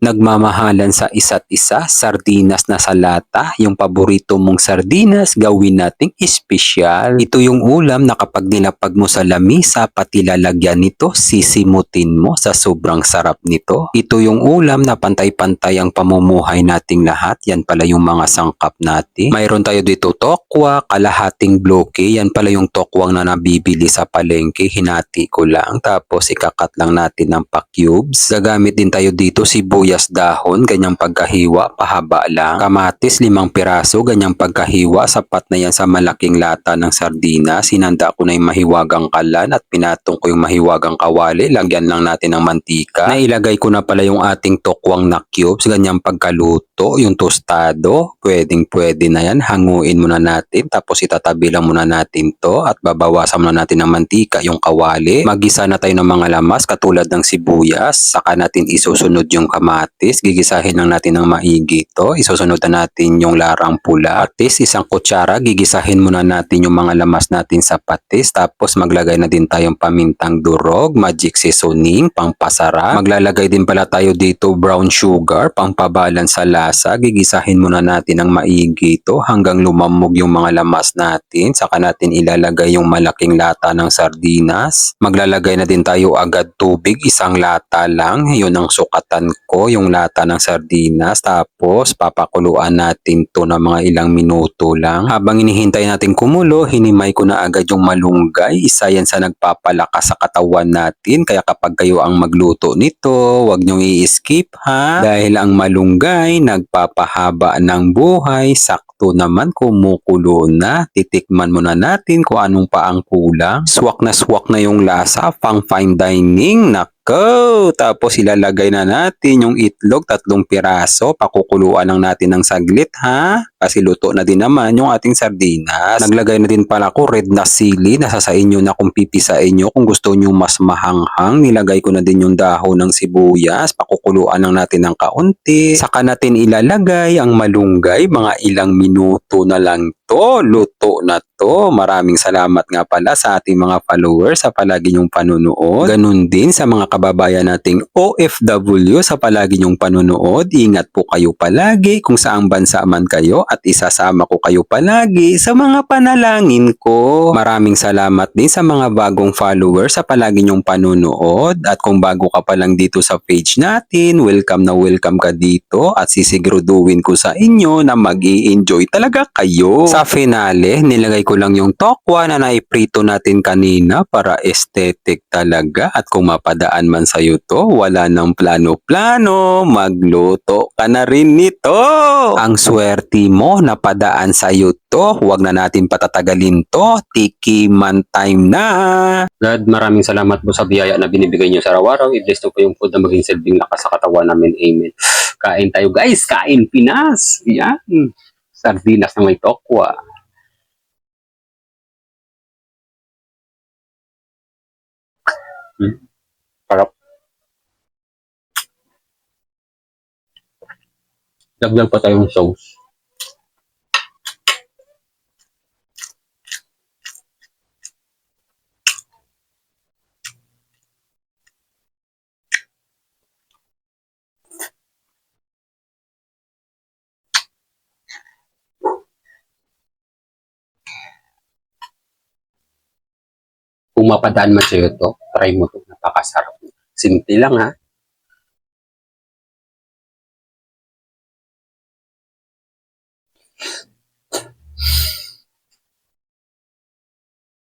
Nagmamahalan sa isa't isa, sardinas na sa lata, yung paborito mong sardinas, gawin nating espesyal. Ito yung ulam na kapag nilapag mo sa lamisa, pati lalagyan nito, sisimutin mo sa sobrang sarap nito. Ito yung ulam na pantay-pantay ang pamumuhay nating lahat, yan pala yung mga sangkap natin. Mayroon tayo dito tokwa, kalahating bloke, yan pala yung tokwang na nabibili sa palengke, hinati ko lang, tapos ikakat lang natin ng pa-cubes. Gagamit din tayo dito sibuyas dahon, ganyang pagkahiwa, pahaba lang. Kamatis, 5 piraso, ganyang pagkahiwa, sapat na yan sa malaking lata ng sardinas. Sinanda ko na yung mahiwagang kalan at pinatong ko yung mahiwagang kawali. Lagyan lang natin ng mantika. Nailagay ko na pala yung ating tokwang na cubes, ganyang pagkaluto, yung tostado, pwedeng-pwede na yan. Hanguin muna natin, tapos itatabi lang muna natin to at babawasan muna natin ng mantika yung kawali. Magisa na tayo ng mga lamas katulad ng sibuyas, saka natin isusunod yung kamatis, gigisahin lang natin ng maigi ito. Isusunod na natin yung larang pula. Patis, 1 kutsara, gigisahin muna natin yung mga lamas natin sa patis. Tapos maglagay na din tayong pamintang durog, magic seasoning, pangpasarap. Maglalagay din pala tayo dito brown sugar, pangpabalance sa lasa. Gigisahin muna natin ng maigi ito hanggang lumamog yung mga lamas natin. Saka natin ilalagay yung malaking lata ng sardinas. Maglalagay na din tayo agad tubig, 1 lata lang. Yun ang sukatan ko, yung lata ng sardinas. Tapos papakuluan natin to ng mga ilang minuto lang. Habang inihintay natin kumulo, hinimay ko na agad yung malunggay. Isa yan sa nagpapalakas sa katawan natin. Kaya kapag kayo ang magluto nito, huwag nyong i-skip ha. Dahil ang malunggay nagpapahaba ng buhay. Sakto naman, kumukulo na. Titikman muna natin kung anong pa ang kulang. Swak na yung lasa, pang fine dining. Tapos ilalagay na natin yung itlog, 3 piraso. Pakukuluan lang natin ng saglit ha. Kasi luto na din naman yung ating sardinas. Naglagay na din pala ko red na sili. Nasa sa inyo na kung pipisain nyo. Kung gusto nyo mas mahanghang, nilagay ko na din yung dahon ng sibuyas. Pakukuluan lang natin ng kaunti. Saka natin ilalagay ang malunggay. Mga ilang minuto na lang to. Luto na to. Maraming salamat nga pala sa ating mga followers sa palagi nyong panunood. Ganun din sa mga kababayan nating OFW sa palagi nyong panunood. Ingat po kayo palagi kung saang bansa man kayo at isasama ko kayo palagi sa mga panalangin ko. Maraming salamat din sa mga bagong followers sa palagi nyong panunood. At kung bago ka pa lang dito sa page natin, welcome na welcome ka dito at sisiguraduhin ko sa inyo na mag-i-enjoy talaga kayo. Sa finale, nilagay ko lang yung tokwa na naiprito natin kanina para aesthetic talaga. At kung mapadaan man sa'yo to, wala nang plano-plano, magluto ka na rin nito. Ang swerte mo, napadaan sa'yo to. Huwag na natin patatagalin to. Tikiman time na. God, maraming salamat po sa biyaya na binibigay niyo sa araw-araw. I-bless po yung food na maging silbing lakas sa katawan namin. Amen. Kain tayo guys. Kain Pinas. Yan. Sardinas na may tokwa. Parap. Dagdag pa tayong sauce. Kung mapadaan man sa'yo to, try mo to. Napakasarap. Simple lang ha.